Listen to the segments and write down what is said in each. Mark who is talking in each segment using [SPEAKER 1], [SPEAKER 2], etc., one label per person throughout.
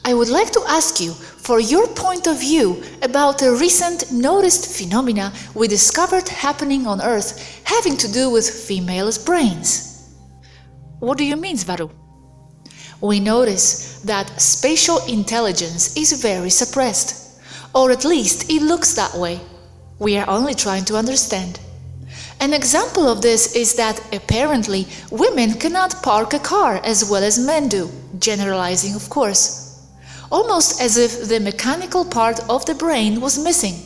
[SPEAKER 1] I would like to ask you for your point of view about a recent noticed phenomena we discovered happening on Earth having to do with females' brains.
[SPEAKER 2] What do you mean, Swaruu?
[SPEAKER 1] We notice that spatial intelligence is very suppressed, or at least it looks that way. We are only trying to understand. An example of this is that apparently women cannot park a car as well as men do, generalizing of course. Almost as if the mechanical part of the brain was missing.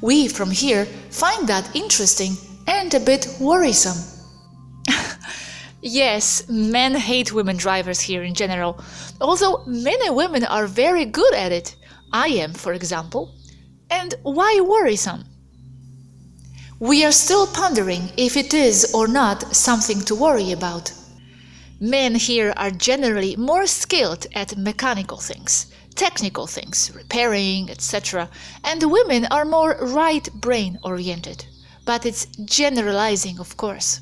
[SPEAKER 1] We from here find that interesting and a bit worrisome.
[SPEAKER 2] Yes, men hate women drivers here in general, although men and women are very good at it. I am, for example. And why worrisome?
[SPEAKER 1] We are still pondering if it is or not something to worry about.
[SPEAKER 2] Men here are generally more skilled at mechanical things, technical things, repairing, etc., and women are more right-brain oriented. But it's generalizing, of course.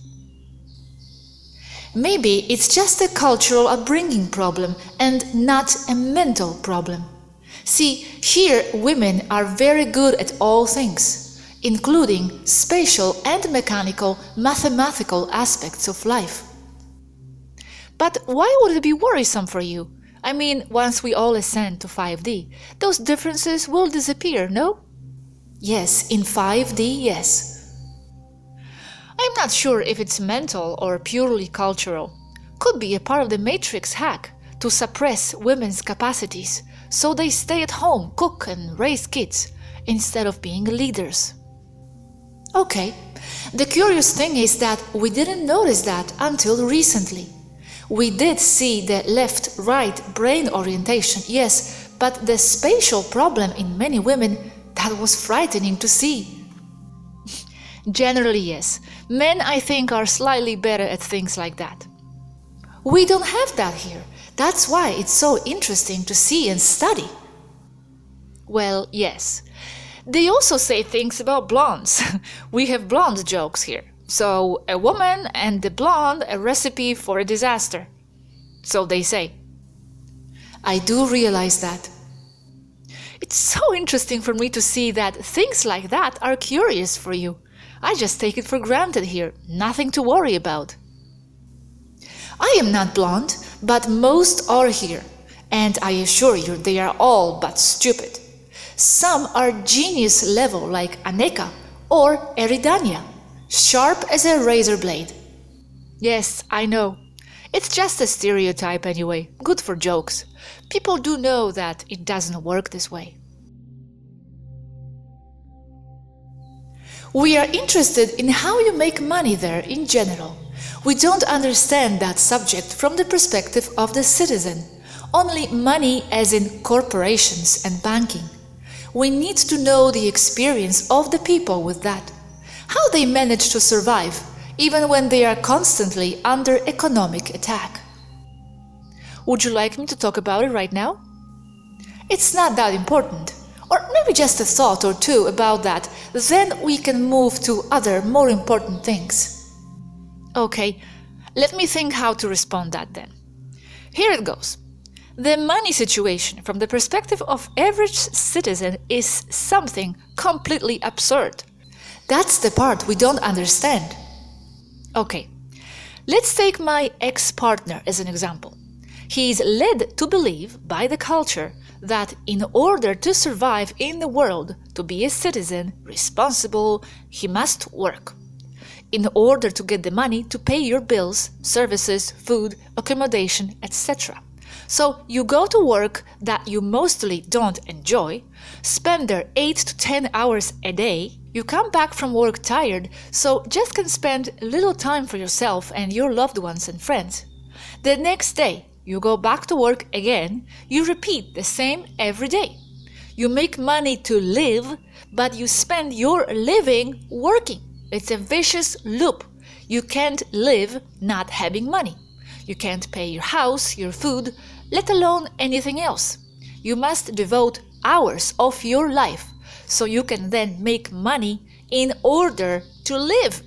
[SPEAKER 1] Maybe it's just a cultural upbringing problem and not a mental problem. See, here women are very good at all things, including spatial and mechanical, mathematical aspects of life.
[SPEAKER 2] But why would it be worrisome for you? I mean, once we all ascend to 5D, those differences will disappear, no?
[SPEAKER 1] Yes, in 5D, yes.
[SPEAKER 2] I'm not sure if it's mental or purely cultural. Could be a part of the Matrix hack to suppress women's capacities, so they stay at home, cook and raise kids, instead of being leaders.
[SPEAKER 1] Okay, the curious thing is that we didn't notice that until recently. We did see the left-right brain orientation, yes, but the spatial problem in many women, that was frightening to see.
[SPEAKER 2] Generally, yes. Men, I think, are slightly better at things like that.
[SPEAKER 1] We don't have that here. That's why it's so interesting to see and study.
[SPEAKER 2] Well, yes. They also say things about blondes. We have blonde jokes here. So, a woman and the blonde, a recipe for a disaster. So they say.
[SPEAKER 1] I do realize that.
[SPEAKER 2] It's so interesting for me to see that things like that are curious for you. I just take it for granted here, nothing to worry about.
[SPEAKER 1] I am not blonde, but most are here, and I assure you they are all but stupid. Some are genius level like Aneka or Eridania, sharp as a razor blade.
[SPEAKER 2] Yes, I know. It's just a stereotype anyway, good for jokes. People do know that it doesn't work this way.
[SPEAKER 1] We are interested in how you make money there in general. We don't understand that subject from the perspective of the citizen, only money as in corporations and banking. We need to know the experience of the people with that, how they manage to survive, even when they are constantly under economic attack.
[SPEAKER 2] Would you like me to talk about it right now?
[SPEAKER 1] It's not that important. Or maybe just a thought or two about that, then we can move to other more important things.
[SPEAKER 2] Okay, let me think how to respond that then. Here it goes. The money situation from the perspective of average citizen is something completely absurd.
[SPEAKER 1] That's the part we don't understand.
[SPEAKER 2] Okay, let's take my ex-partner as an example. He is led to believe by the culture that in order to survive in the world, to be a citizen, responsible, he must work. In order to get the money to pay your bills, services, food, accommodation, etc. So you go to work that you mostly don't enjoy, spend there 8 to 10 hours a day, you come back from work tired, so just can spend little time for yourself and your loved ones and friends. The next day, you go back to work again, you repeat the same every day. You make money to live, but you spend your living working. It's a vicious loop. You can't live not having money. You can't pay your house, your food, let alone anything else. You must devote hours of your life so you can then make money in order to live.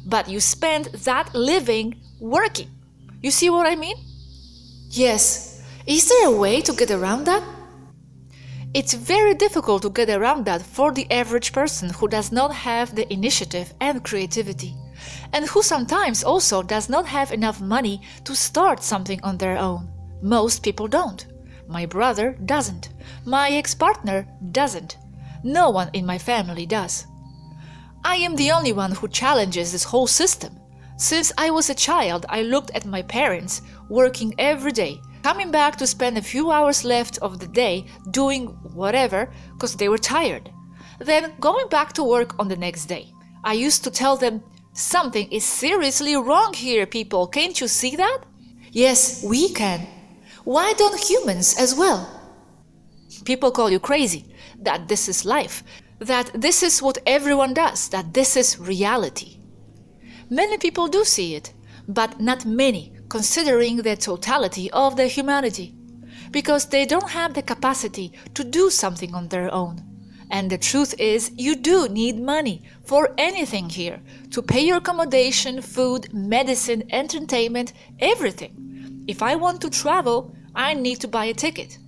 [SPEAKER 2] But you spend that living working. You see what I mean?
[SPEAKER 1] Yes, Is there a way to get around that?
[SPEAKER 2] It's very difficult to get around that for the average person who does not have the initiative and creativity, and who sometimes also does not have enough money to start something on their own. Most people don't. My brother doesn't. My ex-partner doesn't. No one in my family does. I am the only one who challenges this whole system. Since I was a child, I looked at my parents working every day, coming back to spend a few hours left of the day doing whatever because they were tired, then going back to work on the next day. I used to tell them, something is seriously wrong here, people, can't you see that?
[SPEAKER 1] Yes, we can. Why don't humans as well?
[SPEAKER 2] People call you crazy, that this is life, that this is what everyone does, that this is reality. Many people do see it, but not many, considering the totality of the humanity, because they don't have the capacity to do something on their own. And the truth is, you do need money for anything here, to pay your accommodation, food, medicine, entertainment, everything. If I want to travel, I need to buy a ticket.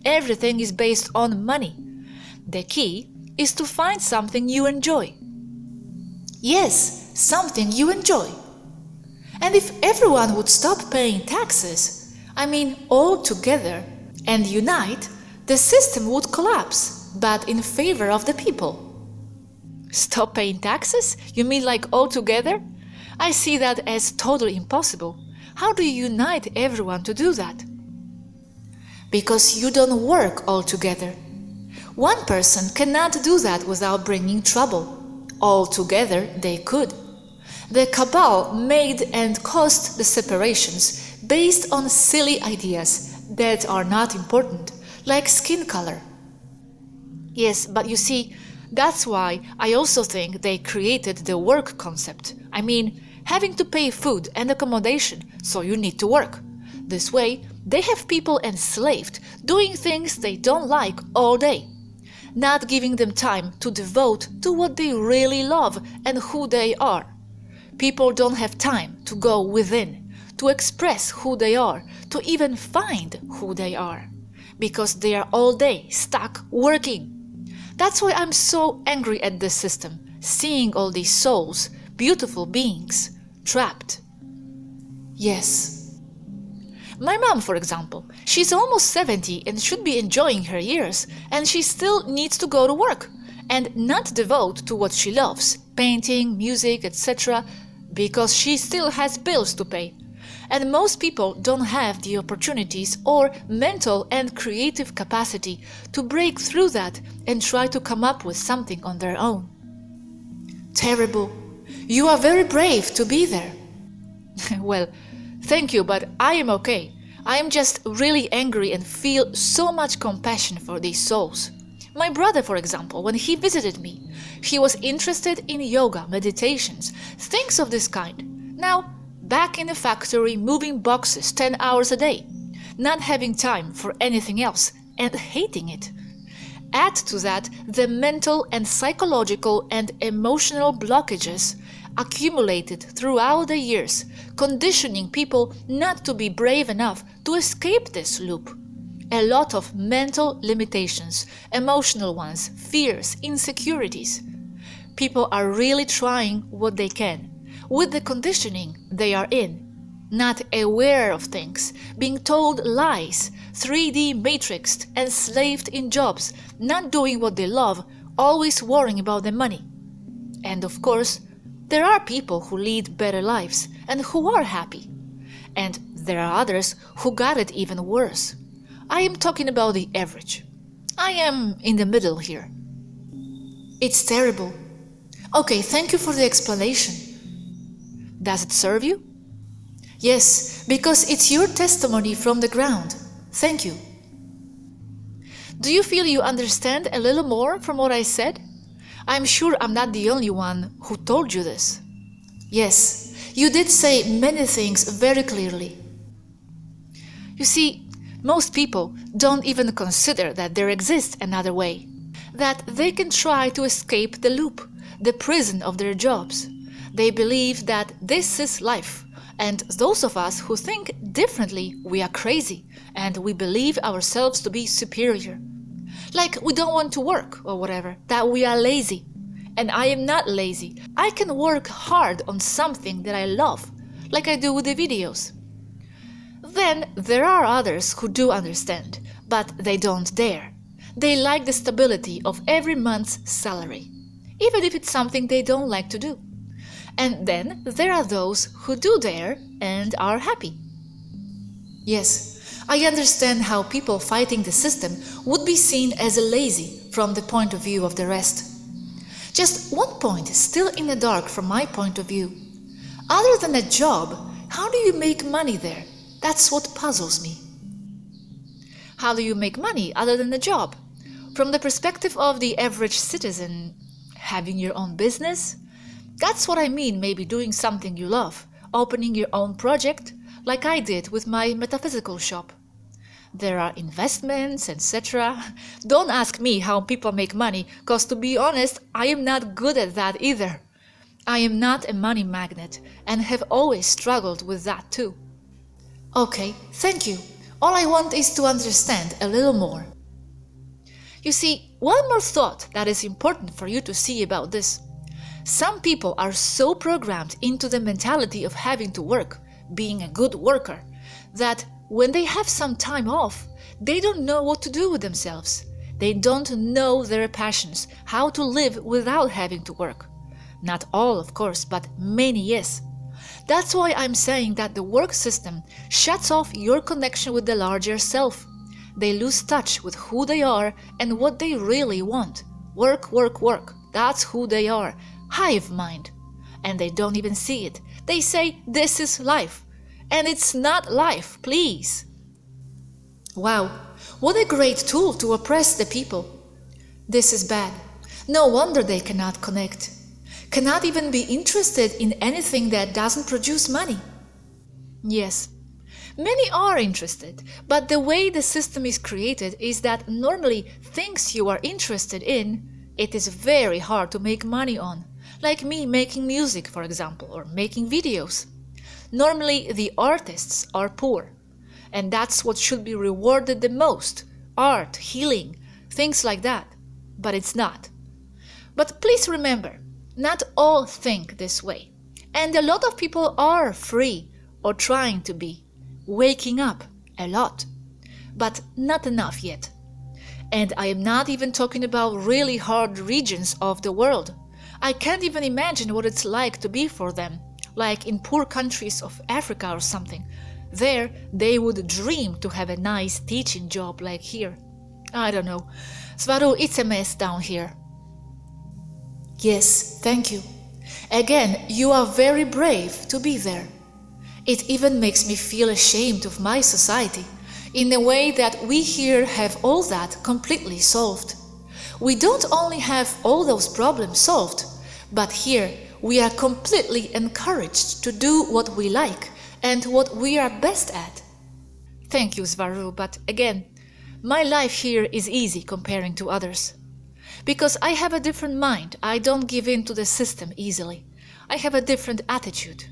[SPEAKER 2] Everything is based on money. The key is to find something you enjoy.
[SPEAKER 1] Yes, something you enjoy. And if everyone would stop paying taxes, all together, and unite, the system would collapse, but in favor of the people.
[SPEAKER 2] Stop paying taxes? You mean like all together? I see that as totally impossible. How do you unite everyone to do that?
[SPEAKER 1] Because you don't work all together. One person cannot do that without bringing trouble. All together they could. The cabal made and caused the separations based on silly ideas that are not important, like skin color.
[SPEAKER 2] Yes, but you see, that's why I also think they created the work concept. Having to pay food and accommodation, so you need to work. This way, they have people enslaved, doing things they don't like all day, not giving them time to devote to what they really love and who they are. People don't have time to go within, to express who they are, to even find who they are, because they are all day stuck working. That's why I'm so angry at this system, seeing all these souls, beautiful beings, trapped.
[SPEAKER 1] Yes.
[SPEAKER 2] My mom, for example, she's almost 70 and should be enjoying her years, and she still needs to go to work and not devote to what she loves, painting, music, etc., because she still has bills to pay. And most people don't have the opportunities or mental and creative capacity to break through that and try to come up with something on their own.
[SPEAKER 1] Terrible. You are very brave to be there.
[SPEAKER 2] Well, thank you, but I am okay. I am just really angry and feel so much compassion for these souls. My brother, for example, when he visited me, he was interested in yoga, meditations, things of this kind. Now, back in the factory moving boxes 10 hours a day, not having time for anything else and hating it. Add to that the mental and psychological and emotional blockages accumulated throughout the years, conditioning people not to be brave enough to escape this loop. A lot of mental limitations, emotional ones, fears, insecurities. People are really trying what they can, with the conditioning they are in, not aware of things, being told lies, 3D matrixed, enslaved in jobs, not doing what they love, always worrying about the money. And of course, there are people who lead better lives and who are happy. And there are others who got it even worse. I am talking about the average. I am in the middle here.
[SPEAKER 1] It's terrible. Okay, thank you for the explanation.
[SPEAKER 2] Does it serve you?
[SPEAKER 1] Yes, because it's your testimony from the ground. Thank you.
[SPEAKER 2] Do you feel you understand a little more from what I said? I'm sure I'm not the only one who told you this.
[SPEAKER 1] Yes, you did say many things very clearly.
[SPEAKER 2] You see, most people don't even consider that there exists another way, that they can try to escape the loop, the prison of their jobs. They believe that this is life, And those of us who think differently, we are crazy, and we believe ourselves to be superior. Like we don't want to work or whatever, that we are lazy. And I am not lazy. I can work hard on something that I love, like I do with the videos. Then there are others who do understand, but they don't dare. They like the stability of every month's salary, even if it's something they don't like to do. And then there are those who do dare and are happy.
[SPEAKER 1] Yes, I understand how people fighting the system would be seen as lazy from the point of view of the rest. Just one point is still in the dark from my point of view. Other than a job, how do you make money there? That's what puzzles me.
[SPEAKER 2] How do you make money other than a job? From the perspective of the average citizen, having your own business? That's what I mean, maybe doing something you love, opening your own project, like I did with my metaphysical shop. There are investments, etc. Don't ask me how people make money, cause to be honest, I am not good at that either. I am not a money magnet and have always struggled with that too.
[SPEAKER 1] Okay, thank you. All I want is to understand a little more.
[SPEAKER 2] You see, one more thought that is important for you to see about this. Some people are so programmed into the mentality of having to work, being a good worker, that when they have some time off, they don't know what to do with themselves. They don't know their passions, how to live without having to work. Not all, of course, but many, yes. That's why I'm saying that the work system shuts off your connection with the larger self. They lose touch with who they are and what they really want. Work, work, work. That's who they are. Hive mind. And they don't even see it. They say this is life. And it's not life, please.
[SPEAKER 1] Wow, what a great tool to oppress the people. This is bad. No wonder they cannot connect. Cannot even be interested in anything that doesn't produce money.
[SPEAKER 2] Yes, many are interested, but the way the system is created is that normally things you are interested in, it is very hard to make money on. Like me making music, for example, or making videos. Normally the artists are poor, and that's what should be rewarded the most. Art, healing, things like that. But it's not. But please remember, not all think this way. And a lot of people are free, or trying to be, waking up a lot. But not enough yet. And I am not even talking about really hard regions of the world. I can't even imagine what it's like to be for them, like in poor countries of Africa or something. There, they would dream to have a nice teaching job like here. I don't know. Swaruu, it's a mess down here.
[SPEAKER 1] Yes, thank you. Again, you are very brave to be there. It even makes me feel ashamed of my society, in a way that we here have all that completely solved. We don't only have all those problems solved, but here we are completely encouraged to do what we like and what we are best at.
[SPEAKER 2] Thank you, Swaruu, but again, my life here is easy comparing to others. Because I have a different mind, I don't give in to the system easily. I have a different attitude.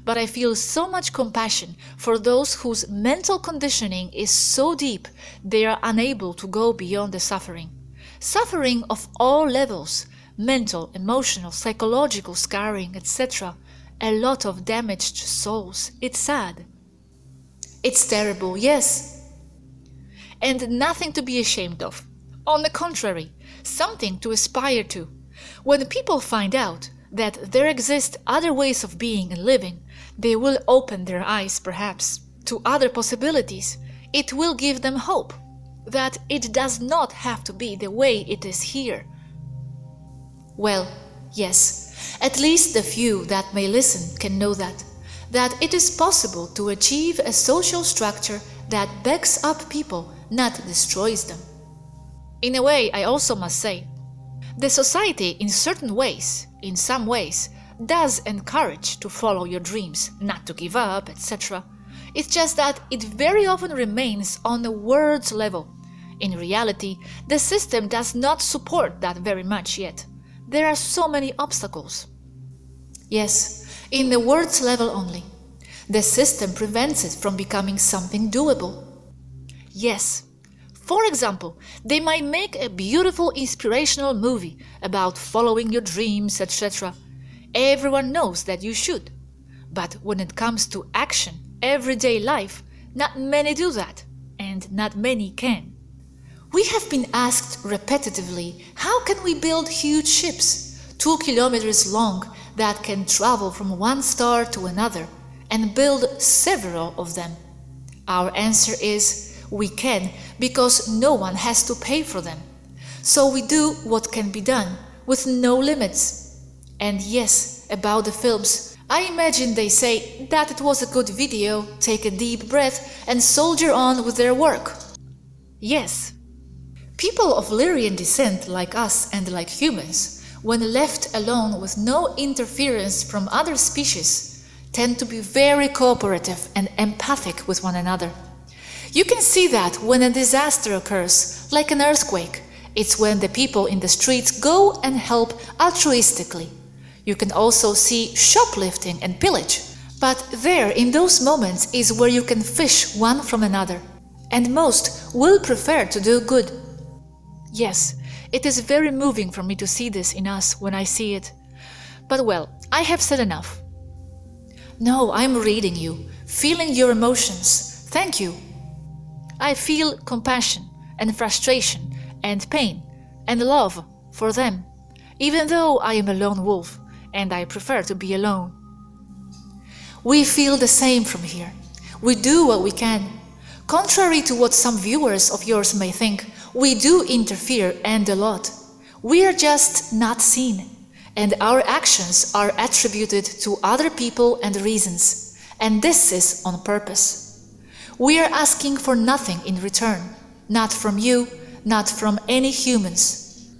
[SPEAKER 2] But I feel so much compassion for those whose mental conditioning is so deep they are unable to go beyond the suffering. Suffering of all levels, mental, emotional, psychological scarring, etc. A lot of damaged souls. It's sad.
[SPEAKER 1] It's terrible, yes.
[SPEAKER 2] And nothing to be ashamed of. On the contrary, something to aspire to. When people find out that there exist other ways of being and living, they will open their eyes, perhaps, to other possibilities. It will give them hope that it does not have to be the way it is here.
[SPEAKER 1] Well, yes, at least the few that may listen can know that it is possible to achieve a social structure that backs up people, not destroys them.
[SPEAKER 2] In a way, I also must say, the society in certain ways, in some ways, does encourage to follow your dreams, not to give up, etc. It's just that it very often remains on the words level. In reality, the system does not support that very much yet. There are so many obstacles.
[SPEAKER 1] Yes, in the words level only. The system prevents it from becoming something doable.
[SPEAKER 2] Yes. For example, they might make a beautiful inspirational movie about following your dreams, etc. Everyone knows that you should. But when it comes to action, everyday life, not many do that, and not many can.
[SPEAKER 1] We have been asked repetitively, how can we build huge ships, 2 kilometers long, that can travel from one star to another, and build several of them? Our answer is, we can, because no one has to pay for them. So we do what can be done, with no limits. And yes, about the films, I imagine they say that it was a good video, take a deep breath, and soldier on with their work.
[SPEAKER 2] Yes.
[SPEAKER 1] People of Lyrian descent like us and like humans, when left alone with no interference from other species, tend to be very cooperative and empathic with one another. You can see that when a disaster occurs, like an earthquake. It's when the people in the streets go and help altruistically. You can also see shoplifting and pillage. But there, in those moments, is where you can fish one from another. And most will prefer to do good.
[SPEAKER 2] Yes, it is very moving for me to see this in us when I see it. But well, I have said enough.
[SPEAKER 1] No, I'm reading you, feeling your emotions. Thank you.
[SPEAKER 2] I feel compassion and frustration and pain and love for them, even though I am a lone wolf and I prefer to be alone.
[SPEAKER 1] We feel the same from here. We do what we can. Contrary to what some viewers of yours may think, we do interfere and a lot. We are just not seen, and our actions are attributed to other people and reasons, and this is on purpose. We are asking for nothing in return, not from you, not from any humans.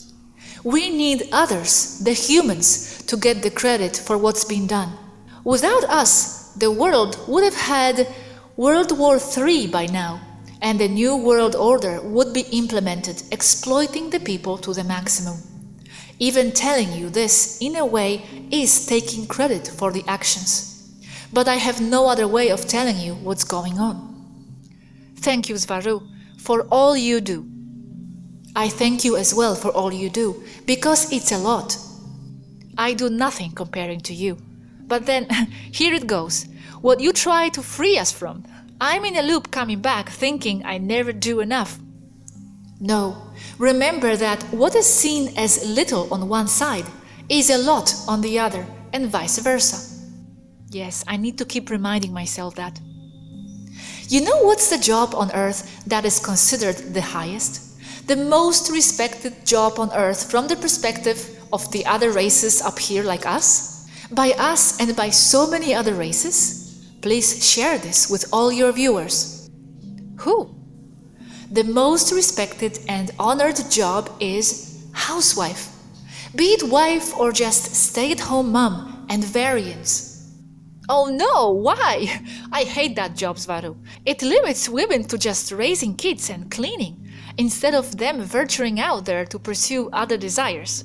[SPEAKER 1] We need others, the humans, to get the credit for what's been done. Without us, the world would have had World War III by now, and a new world order would be implemented, exploiting the people to the maximum. Even telling you this, in a way, is taking credit for the actions. But I have no other way of telling you what's going on.
[SPEAKER 2] Thank you, Swaruu, for all you do.
[SPEAKER 1] I thank you as well for all you do, because it's a lot.
[SPEAKER 2] I do nothing comparing to you. But then, here it goes, what you try to free us from. I'm in a loop coming back thinking I never do enough.
[SPEAKER 1] No, remember that what is seen as little on one side is a lot on the other, and vice versa.
[SPEAKER 2] Yes, I need to keep reminding myself that.
[SPEAKER 1] You know what's the job on Earth that is considered the highest? The most respected job on Earth from the perspective of the other races up here like us? By us and by so many other races? Please share this with all your viewers.
[SPEAKER 2] Who?
[SPEAKER 1] The most respected and honored job is housewife. Be it wife or just stay-at-home mom and variants.
[SPEAKER 2] Oh no, why? I hate that job, Swaruu. It limits women to just raising kids and cleaning, instead of them venturing out there to pursue other desires.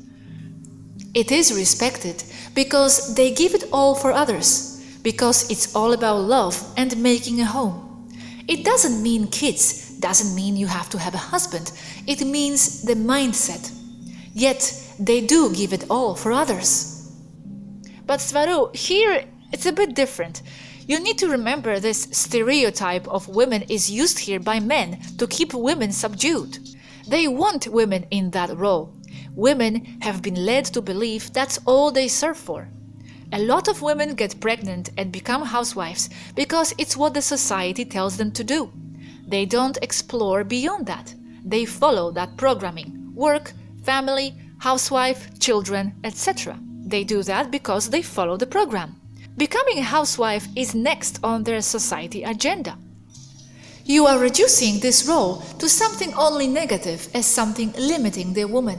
[SPEAKER 1] It is respected because they give it all for others, because it's all about love and making a home. It doesn't mean kids, doesn't mean you have to have a husband. It means the mindset. Yet they do give it all for others.
[SPEAKER 2] But Swaruu, here it's a bit different. You need to remember this stereotype of women is used here by men to keep women subdued. They want women in that role. Women have been led to believe that's all they serve for. A lot of women get pregnant and become housewives because it's what the society tells them to do. They don't explore beyond that. They follow that programming: work, family, housewife, children, etc. They do that because they follow the program. Becoming a housewife is next on their society agenda.
[SPEAKER 1] You are reducing this role to something only negative as something limiting the woman.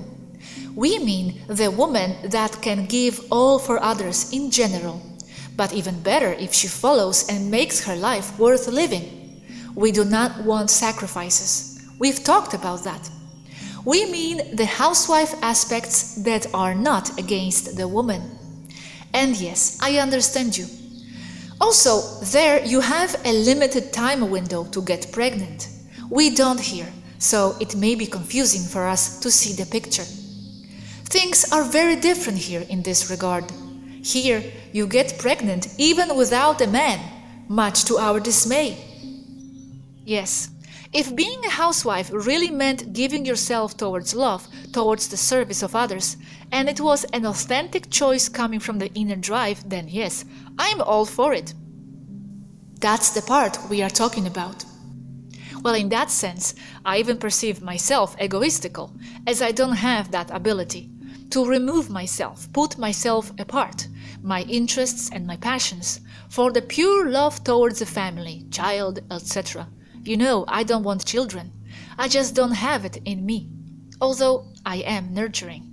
[SPEAKER 1] We mean the woman that can give all for others in general, but even better if she follows and makes her life worth living. We do not want sacrifices. We've talked about that. We mean the housewife aspects that are not against the woman. And yes, I understand you. Also, there you have a limited time window to get pregnant. We don't here, so it may be confusing for us to see the picture. Things are very different here in this regard. Here, you get pregnant even without a man, much to our dismay.
[SPEAKER 2] Yes, if being a housewife really meant giving yourself towards love, towards the service of others, and it was an authentic choice coming from the inner drive, then yes, I'm all for it.
[SPEAKER 1] That's the part we are talking about.
[SPEAKER 2] Well, in that sense, I even perceive myself egoistical, as I don't have that ability to remove myself, put myself apart, my interests and my passions, for the pure love towards a family, child, etc. You know, I don't want children. I just don't have it in me, although I am nurturing.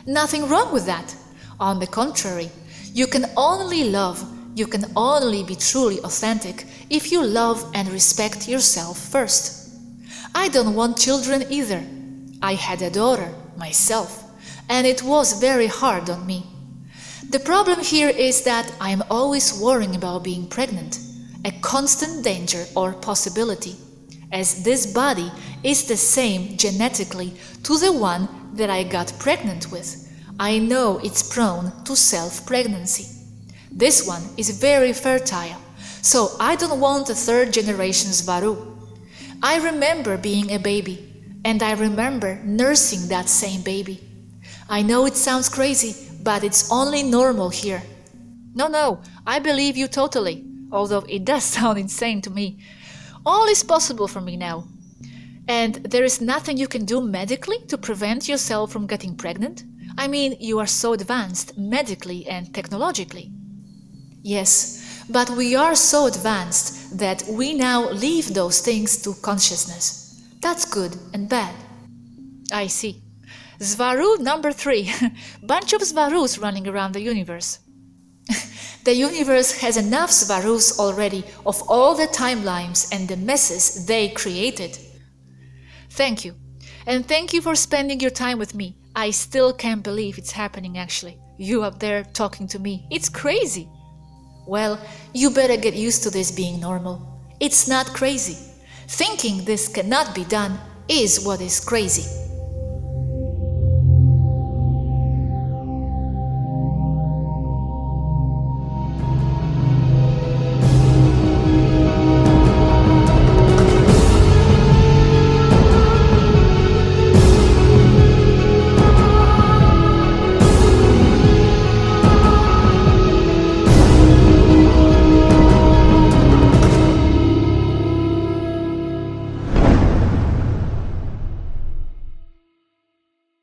[SPEAKER 1] Nothing wrong with that. On the contrary, you can only love, you can only be truly authentic if you love and respect yourself first. I don't want children either. I had a daughter myself, and it was very hard on me. The problem here is that I am always worrying about being pregnant, a constant danger or possibility, as this body is the same genetically to the one that I got pregnant with. I know it's prone to self-pregnancy. This one is very fertile, so I don't want a third-generation Swaruu. I remember being a baby, and I remember nursing that same baby. I know it sounds crazy, but it's only normal here.
[SPEAKER 2] No, I believe you totally, although it does sound insane to me. All is possible for me now. And there is nothing you can do medically to prevent yourself from getting pregnant? I mean, you are so advanced medically and technologically.
[SPEAKER 1] Yes, but we are so advanced that we now leave those things to consciousness. That's good and bad.
[SPEAKER 2] I see. Swaruu number 3. Bunch of Swaroos running around the universe.
[SPEAKER 1] The universe has enough Swaroos already of all the timelines and the messes they created.
[SPEAKER 2] Thank you. And thank you for spending your time with me. I still can't believe it's happening actually. You up there talking to me. It's crazy.
[SPEAKER 1] Well, you better get used to this being normal. It's not crazy. Thinking this cannot be done is what is crazy.